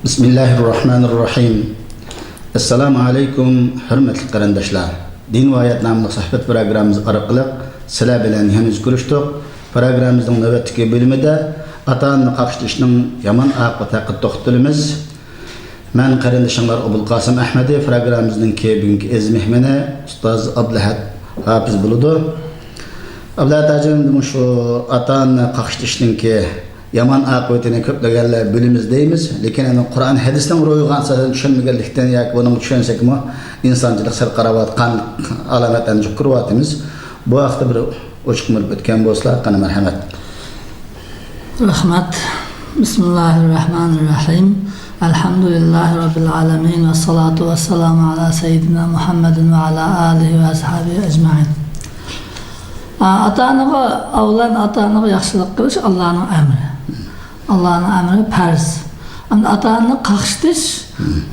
Bismillahirrahmanirrahim. Assalamu alaykum, hurmatli qarindoshlar. Din va hayot nomli suhbat programmamiz orqali sizlar bilan henüz ko'rishdik. Programmamizning navbatdagi bo'limida ota-ona qaqshatishning yomon oqibati haqida to'xtalamiz. Men qarindoshlar Abul Qasim Ahmadi programmamizning bugungi aziz mehmoni ustoz Abdulahad Hafiz bo'ladi. Abdulahad hojim shu ota-ona qaqshatishning yaman oqibatini ko'plaganlar bilimiz deymiz, lekin Qur'on hadisdan ro'yxatdan tushunmaganlikdan yoki buni tushunsak-mi insonchilik sir qarawatgan alomatlarni ko'ryapmiz. Bu haqda bir ochiq bo'lib o'tgan bo'lsalar, qani marhamat. Rahmat. Bismillahirrahmanirrahim. Alhamdulillahi rabbil alamin ve salatu vesselamu ala seyyidina Muhammedin ve ala alihi ve ashabihi ecmaîn. Ata-onaga avlan ata-onaga yaxshilik qilish Allohning amri. Allah'ın emri farz. Ama ata-onani qaqshatish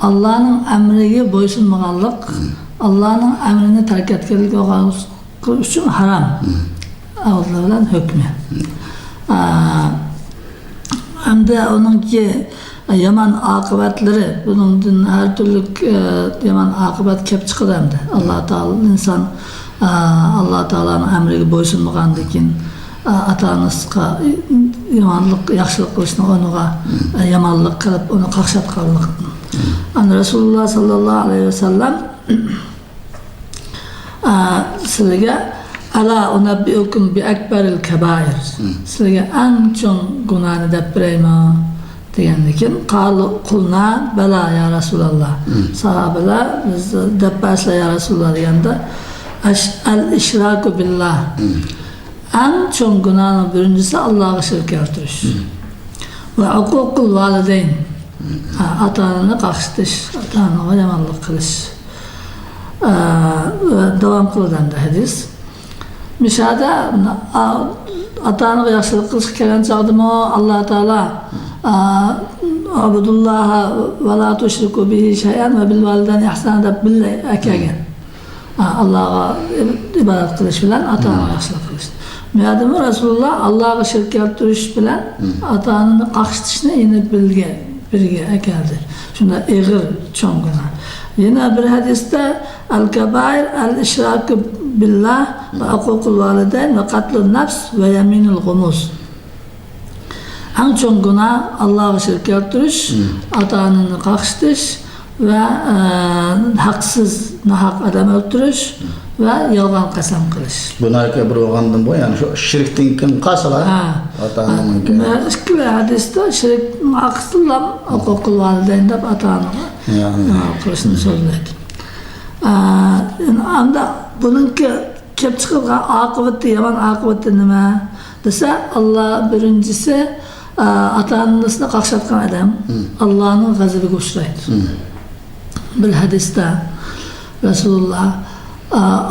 Allah'ın emriga bo'ysunmaganlik, Allah'ın emrini tark etganlik uchun haram. Avzlar bilan hukmi. Hamda onunki yaman oqibatlari, bundan her türlü yaman oqibat kelib chiqadi hamda. Allah Taala inson Allah Taala'nın emriga bo'ysunmagandan keyin ata-onasiga yomonlik, yaxshilik qilishni o'rniga yomonlik qilib, uni qaqshatganlik. Rasululloh sallallohu alayhi vasallam sizlarga ala unabbiukum bi akbaril kabair. Sizlarga eng chong gunohni deb berayman degandan keyin qulna bala ya Rasululloh. Sahobalar biz deb basla ya Rasululloh deganda al-ishraku billah. En çok günahın birincisi Allah'a şirk keltiriş. Ve hukukul valideyn. Ata-onani qaqshatish, ata-onaga yomonlik qilish. Devam qiladi hadis. Mishada ata-onaga yaxshilik qilish kelgan chog'dimi Alloh taolo Abdullah va la tushriku bihi shay'an va bil validayni ihsan deb billahi akagan. Allah'a ibadet qilish bilan ata-onaga yaxshilik qilish. Madem Resulullah Allah'a şirk keltirish bilan ata-onani qaqshatishni yine birga akaldi. Shunda ig'ir cho'ng gunoh. Yana bir hadisda al-kabair al-ishraku billah va huququl validayn va qatlun nafs va yaminul ghumus. Eng cho'ng gunoh Allah'a shirk keltirish, ata-onani qaqshatish ve haksız, nahaq adam öldürüş ve yolgan qasam qilish. Bunlarga bir o'g'andim bu, ya'ni shu shirkdan kim qasalar? Ata-onaga. Ikki hadisda shirk aqsillam huququl validayn deb ata-onaga qilishni so'zlaydi. Anda buningki kelib chiqilgan oqibati, yomon oqibati nima desa, Allah birinchisi ata-onasini qaqshatgan odam Allohning g'azabiga uchraydi. Bir hadiste Resulullah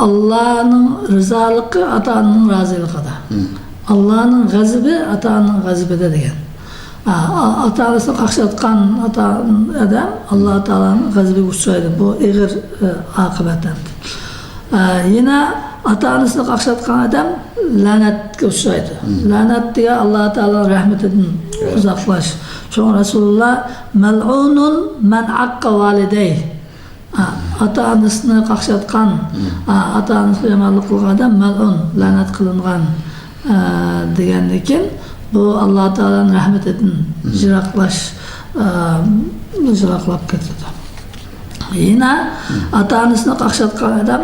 Allah'ın rızalığı ata-onanın razılığı. Allah'ın gazabı ata-onanın gazabı da diyen. Ata-onasını qaqshatgan adam Allah Taala'nın gazabı uçraydı. Bu ağır akıbetten. Yine ata-onasını qaqshatgan adam lanetga uçraydı. Lanet diye Allah Taala'nın rahmetinden uzaklaş. Çünkü Resulullah mel'unun men aqqa validey. Ata-onasini qaqshatgan, ata-onasiga yomonlik qilgan odam mal'un, la'nat qilingan degandan keyin bu Alloh taolaning rahmatidan jiroqlab ketadi. Yana ata-onasini qaqshatgan odam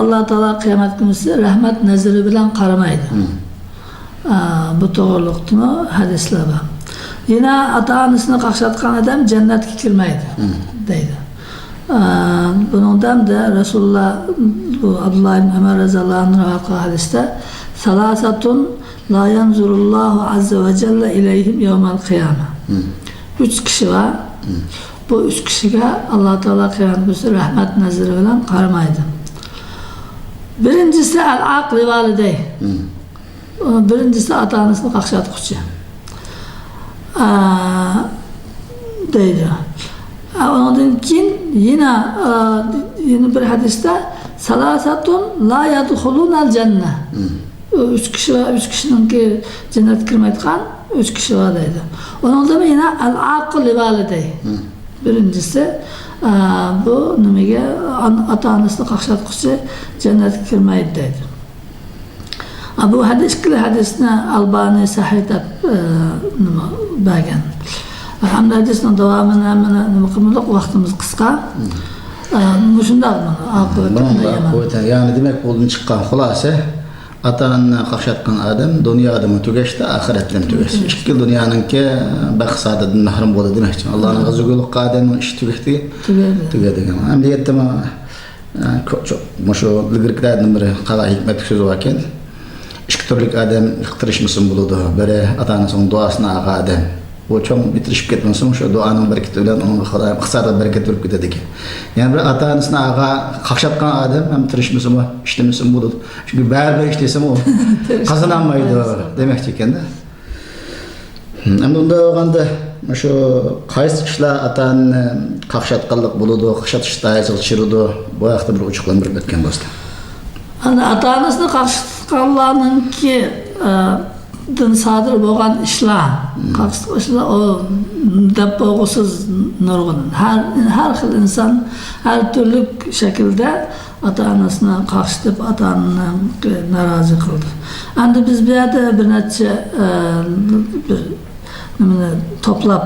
Alloh taolo qiyomat kunida rahmat nazari bilan qaramaydi. Bu to'g'riliqmi hadislar bor. Yine ata-onasini qaqshatgan adam cennetga kirmaydi deydi. Bundan da Resulullah Abdullah ibn Ömer radhiyallohu anhu hadiste salasatun la yanzurullahu azze ve celle ileyhim yevmel kıyame. 3 kişi var. Bu 3 kişiye Allah Teala kıyamet günü rahmet nazarı bilan qaramaydi. Birincisi al-aqli validey. Birincisi ata-onasini qaqshatquchi. Deydi. Ondan keyin yine bir hadiste salasatun la yadkhulunal cennet. 3 kişi var, 3 kişinin ki cennet kirmaydigan üç kişi var deydi. Onun da yine el-akul livalidey. Birincisi bu nimaga ata-onasini qaqshatquchi jannatga kirmaydi deydi. Bu hadis ikkala hadisni Albani sahih deb nima bergan. Hamda hadisning davomini nima qilmoqlik vaqtimiz qisqa. Shundoq mana yani demek bundan chiqqan xulosa ata-onani qaqshatgan odam dunyoda tugashdi, oxiratda tugashdi. Ikki dunyoninki baxt saodatdan mahrum bo'ldi demakchi. Allohning g'azobiga qadamning ishi tugadi. Amaliyotda shu ilgirkilardan biri qala hikmat so'zi bor ekan. İki türlük adam iqtirishmisi bo'ladi. Biri ata-onasining duosini olgan odam. Bu çoğun bitirişip ketmesin, şu duanın bereketi bilen onun kısada bereket verip gitedi ki. Yani bir ata-onasini qaqshatgan adam hem tirishmisi mi, işlemisi mi bo'ladi. Çünkü bari işlesem o kazanılmaydı demekçi ekan da. Hem unda olganda şu qaysi ishlar ata-onani qaqshatganlik bo'ladi, qaqshatishda aytilishirdi. Bu haqda bir ochiqlantirib o'tgan bo'lsa. Ana ata-onasini qaqshatganlarninki din sodir bo'lgan ishlar, o deb bo'lg'usiz nurg'un. Har xil inson har turli shaklda ata-onasini qaqshatib, ata-onani norozi qildi. Endi biz bu yerda bir necha nimani to'plab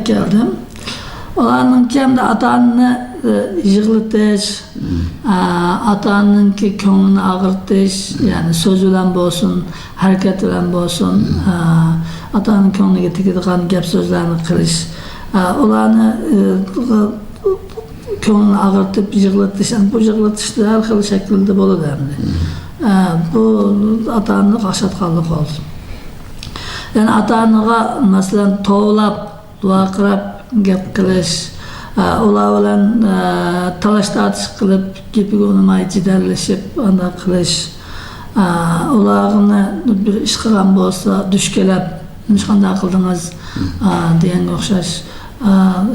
keldim. Ularninki hamda ata-onani yig'latish, ata-onaniki ko'nglini og'irtish, ya'ni so'z bilan bo'lsin, harakat bilan bo'lsin, ata-onaning ko'ngliga tegadigan gap so'zlarni qilish, ularni ko'nglini og'irtib yig'latish, bu yig'latishda har xil shaklda bo'ladi endi. Bu ata-onani qaqshatganlik bo'ldi. Ya'ni ata-onaga masalan tovlab, duo qilib gap qilish, ular bilan talash tortish qilib, gapiga unamay jidallashib, undaq qilish, ularni bir ish qilgan bo'lsa, dushkalab, nima qanday qildingiz deganga o'xshash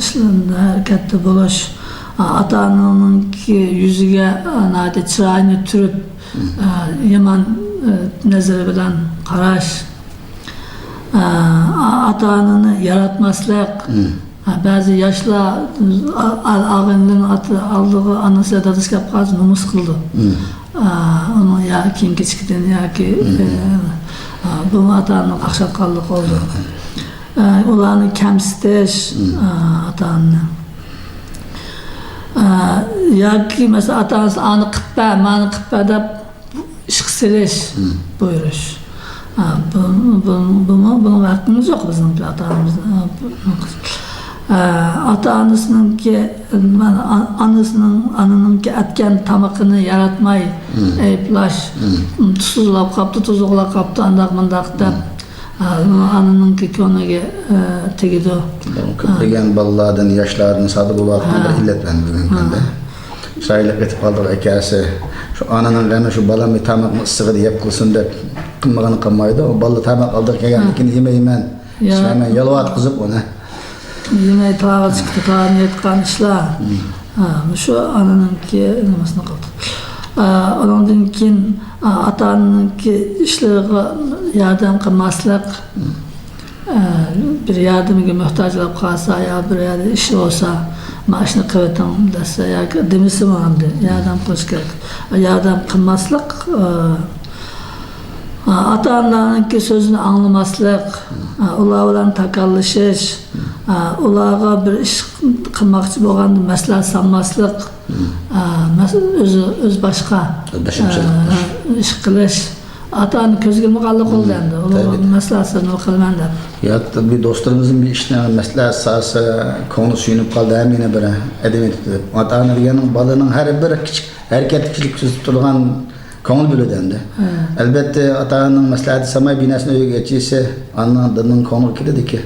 ishlarni harakatda bo'lish, ata-onaning yuziga chiroyini turib, yomon nazari bilan qarash, ata-onani yaratmaslik. Bazı yoshlar og'inning oldiga onasi dadasiga qolib nomus qildi. Uni yoki kichikdan yoki bu ata-onani qaqshatganlik bo'ldi. Ularni kamsitish ata-onani. Yoki masalan ata-onasi ani qilpa, mani qilpa deb ish qilish buyurish. Bunun hakkımız yok bizim ata-onamizning. Anasının etken tamakını yaratmay, eyplash, tuzlab kaptı, tuzuqlab kaptı, andaq-mındaq deb, ananınki ko'ngiga tegidi. Ko'plagan bolalardan, yoshlardan sodir bo'layotgan bir illat bilan bugungi kunda. Shoirlik etib qoldik akasi. Shu onaning g'ami shu bolamni tamoqni issig'ida yeb qilsin deb qilmagani qilmaydi. O bola tamoq oldiga kelganligini yemayman, ishlayman, yolg'atqizib uni. Yine tağıl çıktı, tağını yetken işler. Şu ananınki nimasını qildi. Ondan keyin ata-onaniki ishlariga yordam qilmaslik, bir yordamiga muhtoj bo'lib qolsa, yo bir yerda ish bo'lsa, mana shuni qilatam desa, yoki demisi endi yordam qilish kerak. Yordam qilmaslik, ata-onaniki so'zini anglamaslik, ular bilan takallashish, ularga bir ish qilmoqchi bo'lganda maslahat solmaslik, o'z boshqa ish qilish, ata-ona ko'zga ilmaganlik bo'ldi endi. Ularga maslahatini qilaman deb. Ya bir do'stlarimizning bir ishni maslahat solsa, ko'ngli suyunib qoldi, hamma bir adabiyot deb. Ata-ona deganing bolaning har bir kichik harakatchilik so'zib turgan ko'ngil bo'ladi endi. Albatta ata-onaning maslahati samay binasini o'yiga yetsa, ananing ko'ngli ketadiki,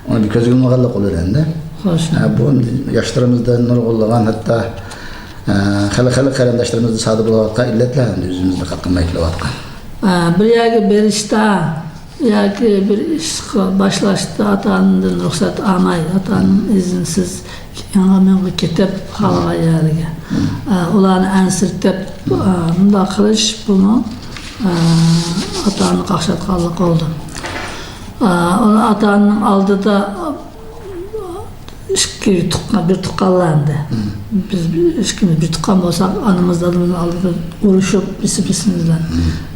uni bir ko'zga ilmaganlik bo'ladi endi. Bu yoshlarımızda nurg'unlagan, hatto hali qarindoshlarimizni sodir bo'layotgan illatlar endi o'zimizda qatnamay kelayotgan. Bir yerga berishda yoki bir ish boshlashda ata-onadan ruxsat olmay, ata-onaning iznisiz yanga-menga ketib qolgan yeriga ularni ansirtib bunday qilish, buni ata-ona qaqshatganlik bo'ldi. Onu atanın aldıda bir tuqqanlandı. Biz ikimiz bir tuqqan bolsak, anamız adımızın aldıda uruşup bisi-bisimizden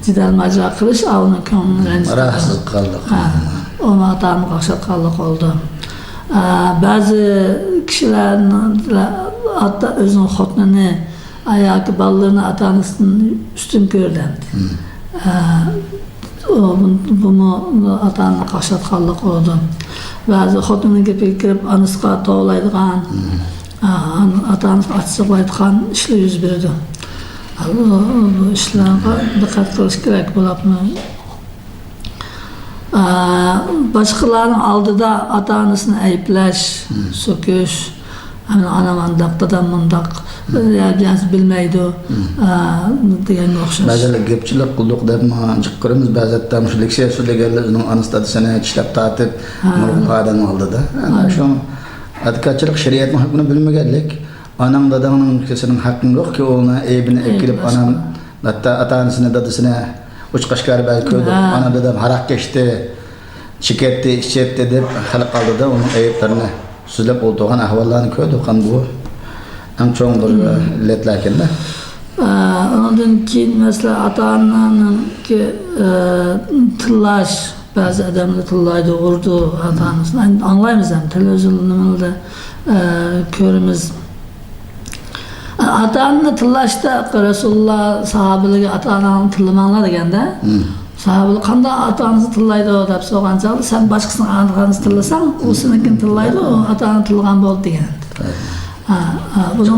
cidal macera kılış, onun köngülünü rençti. Rahatsızlık kaldık. Onu atanın qaqşatqanlıq oldu. Bazı kişilerin hatta özünün xotnunu, ayaki ballarını atanısının üstün görülendi. Bunu atanın qaqşatqanlıq oldu. Bazı xotnunun gepiga kirip anısqa toğlaydıgan, atanız açıqlaydıgan işler yüz berdi. Bu işlerge diqqat qilish kerak bo'lapmi? Başkalarının aldıda ata-anasını ayıplaş, söküş, anam andak, dadam andak, bilmeydi degan o'xshash. Ba'zilar gepchilik qildik deb chiqib ko'ramiz, ba'zida shu leksiya so'zlaganlar o'zining onasi dadasini tishlab tortib, nurg'adan oldida. Ana shu advokatchilik shariatning hukmini bilmaganlik, onam dadamning kishining haqqi yo'qki, o'g'lini aybini kelib onam ata-onasini dadasini uçqashkar belki ko'rdi. Ana dadam haraq kechdi, cheketdi, ichetdi deb xalq oldida uning ayblarini so'zlab o'tirgan ahvollarni ko'rdi. Bu eng cho'ng bir illatlar ekanda. Ondan keyin mesela ata-onanın ki tillash, ba'zi odamlar tillaydi, urdi ata-onasini. Anglaymiz ham, televizyonda ko'ramiz. Ata-onani tillashda Rasululloh sahobalarga ata-onani tillamanglar deganda, sahobalar qanday ata-onasini tillaydi deb so'rgancha, sen boshqasini ata-onasini tillasang, u senikini tillaydi, u ata-onani tillagan bo'ldi degan. O'zi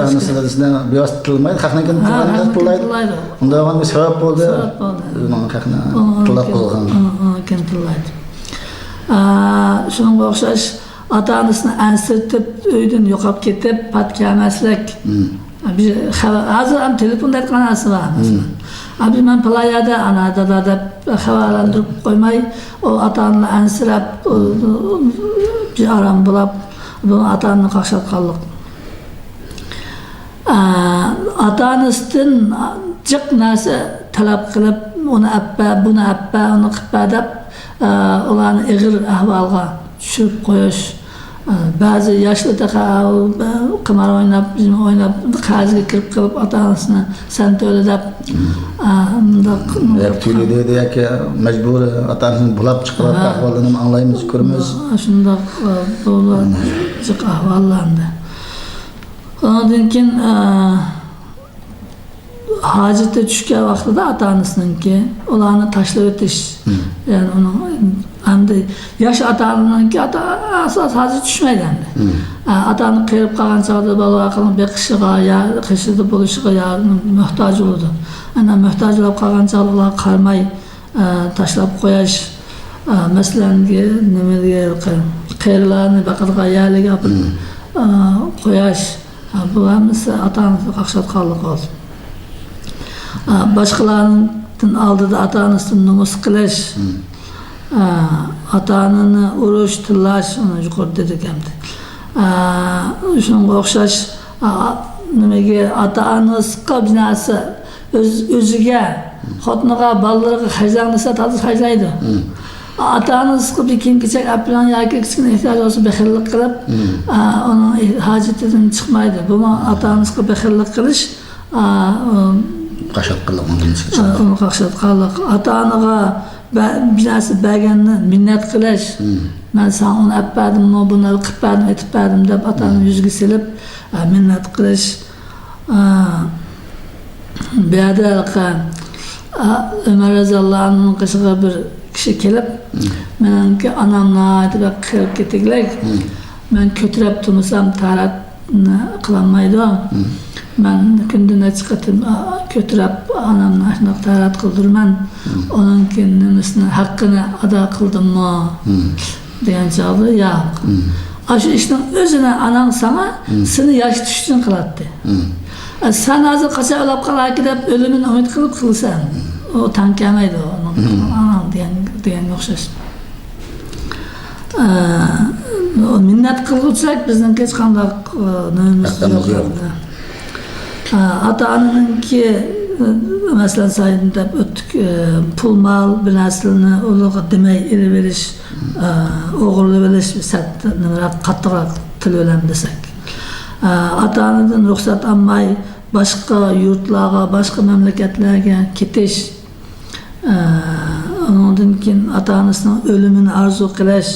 onasi dadasini bevosita tilmaydi, haqnikini tillaydi. Unda o'g'an bir sabab bo'ldi. Uning haqini tillab qo'ygan. Kim tillaydi. Shunga o'xshash ata-onasini ansirtib, uydan yo'qolib ketib, patkamaslik. Hozir ham telefonda aytgan narsa bor masalan. Abi men playada ana dada deb xabarlantirib qo'ymay, o ata-onani ansirab, bir aram bulab, bunu ata-onani qaqshatganlik. Ata-onasidan jiq narsa talab qilib, uni appa, buni appa, uni qippa deb ularni ig'ir ahvolga tushirib qo'yish. Bazı yaşlı da qimar oynab, qaziga kirib qilib ata-onasini sen to'la deb tüylü deydi yoki majbur ata-onasini bulab chiqarib ahvolini anglaymiz, ko'ramiz. Shundoq bo'lgan jiq ahvollarda. Ondan keyin hojatga tushgan vaqtida ata-onasiniki ularni tashlab o'tish, ya'ni uni hamda yosh ata-onaninki asos hojat tushmaydi endi. Ata-ona qiyib qolgan chog'da bola aqlini beqishiga, yo qishida bo'lishiga muhtoj bo'ladi. Ana muhtoj bo'lib qolgan chog'da ular qarmay tashlab qo'yish, masalan, nimaga qiyirlarni baqirga yaliga qo'yish, bu hammasi ata-onasini qaqshatganlik bo'ldi. Başkalarının aldığı ata-onasini nomus qilish, ata-onani urush, tillash, uni yuqori dedik endi. Shunga o'xshash nimaga ata-onasiga binasi o'ziga, xotiniga, ballarga hajlansa, to'g'ri hajlaydi. Ata-onasiga bir kiyim-kechak aplan yoki kichkina ehtiyoj bo'lsa baxillik qilib, uning hojatidan chiqmaydi. Bu ata-onasiga baxillik qilish qaqshatqanlik. Ata-onaga binasi berganni minnat qilish. Men sen uni appadim, buni qilib etib berdim deb ata-onani yuziga silib minnat qilish. Bu yerda Ömer roziyallohu anhuning qishig'iga bir kishi kelib, menimki onamni deb qilib ketinglar. Men ko'tarib turmasam taratni qilolmaydi. Ben gündüne çıkartıp kötürüp anamla aşnak tarat kıldırman, onun kendisine hakkını ada kıldım mı diyen çağdı, yok. Aşı işin özüne anan sana seni yaş düştüğün kılattı. Sen hazır kaça ölüp kalar gidip ölümün ümit kılıp kılsan, o tankemaydı onun anam diyen yokşaş. Minnet kılgıtsak bizden geç kandak neyimiz yok. Ata-onanınki mesela sayın deb öttük, pul mal bir naslini uluğa demey ili veriş, oğurlu veriş qattiqroq til bilan desek. Ata-onadan ruxsat almay başqa yurtlarga, başqa mamlakatlarga ketish, ondan keyin ata-onasining o'limini arzu qilish,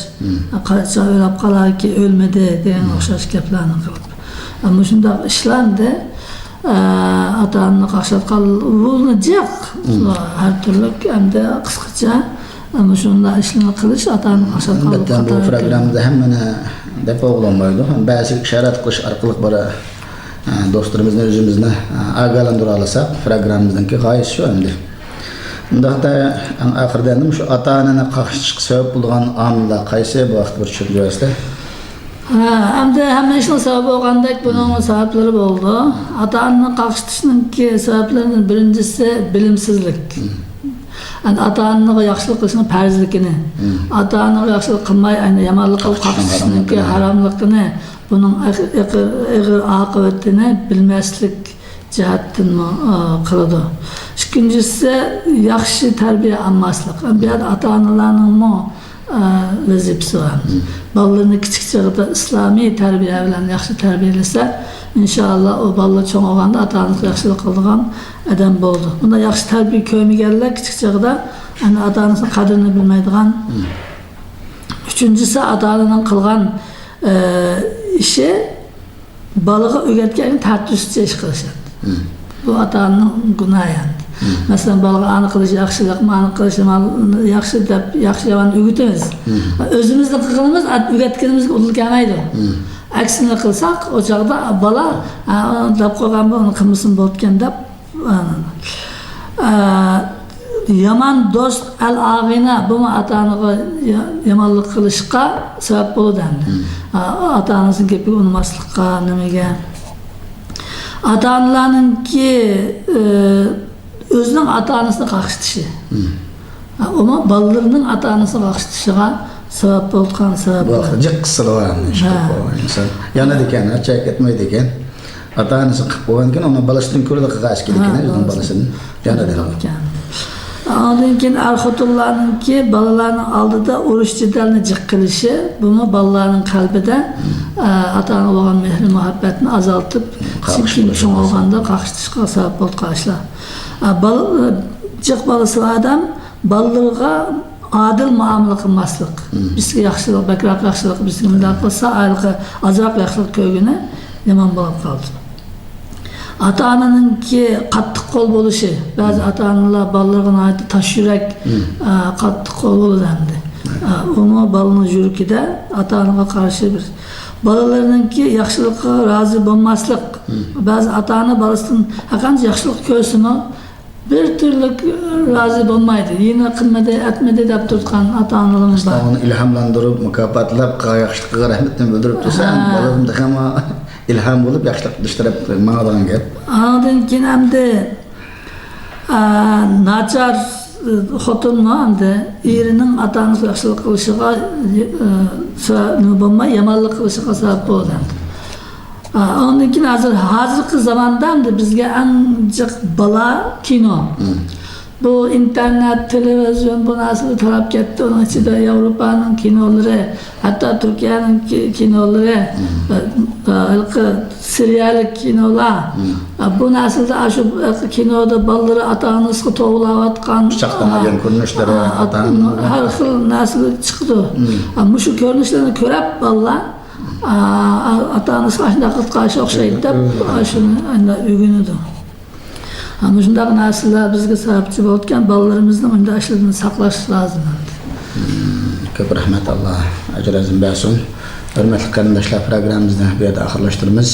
qachon o'lib qolarki o'lmadi degan o'xshash gaplarni qilib. Ammo shunday ishlarni ata-onani qaqshatgan yo'lni jiq, har turli hamda qisqacha ama shunday ishlarni qilish ata-onani qaqshatgan. Albatta bu programda hammani deb o'ylamaydi. Ba'zi ishorat qilish orqali bora do'stlarimizni o'zimizni ogohlantira olsak, programmamizning g'oyasi shu endi. Bundaqda oxirida ham shu ata-onani qaqshatishga sabab bo'lgan omillar qaysi bu vaqt bir tushunib berasizlar? Hamda hamma ishning sababi bo'lgandek buning sabablari bo'ldi. Ata-onani qaqshatishning sabablarining birinchisi bilimsizlik. Ata-onaga yaxshilik qilishning farzligini, ata-onaga yaxshilik qilmay, yomonlik qilib qaqshatishning haromligini, buning ig'ir oqibatini bilmaslik jihatdan qiladi. Ikkinchisi yaxshi tarbiya olmaslik. Bu yerda ata-onalarning vazifasi var. Balalarni kichik chog'da islomiy tarbiya bilan yaxshi tarbiyalasa, inshaalloh u balalar cho'ng bo'lganda ata-onasiga yaxshilik qiladigan odam bo'ldi. Bunda yaxshi tarbiya ko'rmaganlar kichik chog'da ata-onasining qadrini bilmaydigan. Uchinchisi ata-onaning qilgan ishi balaga o'rgatgan tartibsiz ish qilishadi. Bu ata-onaning gunohi. Mesela balaga ani qilish yaxshilik, mani qilish yaxshi deb yaxshi yomon o'rgatamiz. O'zimizning qilganimiz o'rgatganimizga udil kelmaydi. Aksini qilsak, o chog'da bala deb qo'ygan bu uni qilmasin bo'tgan deb yomon do'st al-ag'ina bu ata-onaga yomonlik qilishga sabab bo'ladi. Ata-onasining gapiga unmaslikqa, nimaga. Ata-onalarningki özünün ata-onasini qaqshatishi. Ama balalarning ata-onasini qaqshatishiga sabab bo'lgan sabab. Bu jiq qilsa inson yana ekan, chek etmaydi ekan. Ata-onasi qilib qo'ygan ekan, ona balasining ko'rida qilgash kerak ekan, o'zining balasini yana ekan. Ondan keyin ar-xotullarningki balalarning oldida urush jidalni jiq qilishi, buni balalarning qalbida ata-ona bo'lgan mehr muhabbatni azaltib, cho'ng bo'lganda qaqshatishga sabab bo'lgan ishlar. Jiq balası adam balalarga adil muomala qilmaslik. Bizga yaxshilik, bakroq yaxshilik, bizga bunday qilsa, ayolga azroq yaxshilik ko'rgani yomon bo'lib qoldi. Ata-onaningki qattiq qo'l bo'lishi, ba'zi ata-onalar balalarga tosh yurak qattiq qo'l bo'ladi endi. Uni balaning yuragida ata-onaga qarshi bir balalarningki yaxshilikqa rozi bo'lmaslik. Ba'zi ata-ona balasidan qancha yaxshilik ko'rsimi bir türlü razı olmaydı. Yine qilmadi, etmedi deb turgan ata-onalarimiz var. Onu ilhamlandırıp, mukafatlab, yaxshilikqa rahmatini bildirib tursan, balalarga ham ilham bo'lib, yaxshilik qilishtirib ma'nodan gap. Ondan keyin hamda nachar xotinni hamda erining ata-onasiga yaxshilik qilishiga nima bo'lmay, yomonlik qilishiga sabab bo'ladi. Ondan keyin hozirgi zamonda bizga ancaq bala kino. Bu internet, televizyon bu nasıl taraf ketdi. Onun içinde Avrupa'nın kinoları, hatta Türkiye'nin kinoları, Siriyalik kinolar. Bu nasıl da şu kinoda balaları ata-onasiga to'g'layotgan pichoqlamagan ko'rinishlari har xil narsa chiqdi. Ama şu ko'rinishlarni ko'rib balalar ata-onasi shunday qilib o'xshaydi deb shuni o'rganadi. Ama shunday narsalar bizga sababchi bo'lgan balalarimizning bunday ishlarini saqlash lozim. Ko'p rahmat, Alloh ajringizni bersin. Hurmatli qarindoshlar, programmamizni bu yerda oxirlashtiramiz.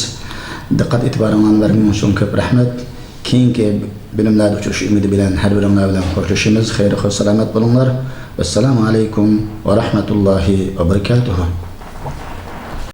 Diqqat e'tiboringizni berganingiz uchun ko'p rahmat. Keyingi bilimlarda uchrashish umidi bilan har biringlar bilan xo'shlashamiz. Xayr-xo'sh salomat bo'linglar. Assalomu alaykum va rahmatullohi va barakatuh.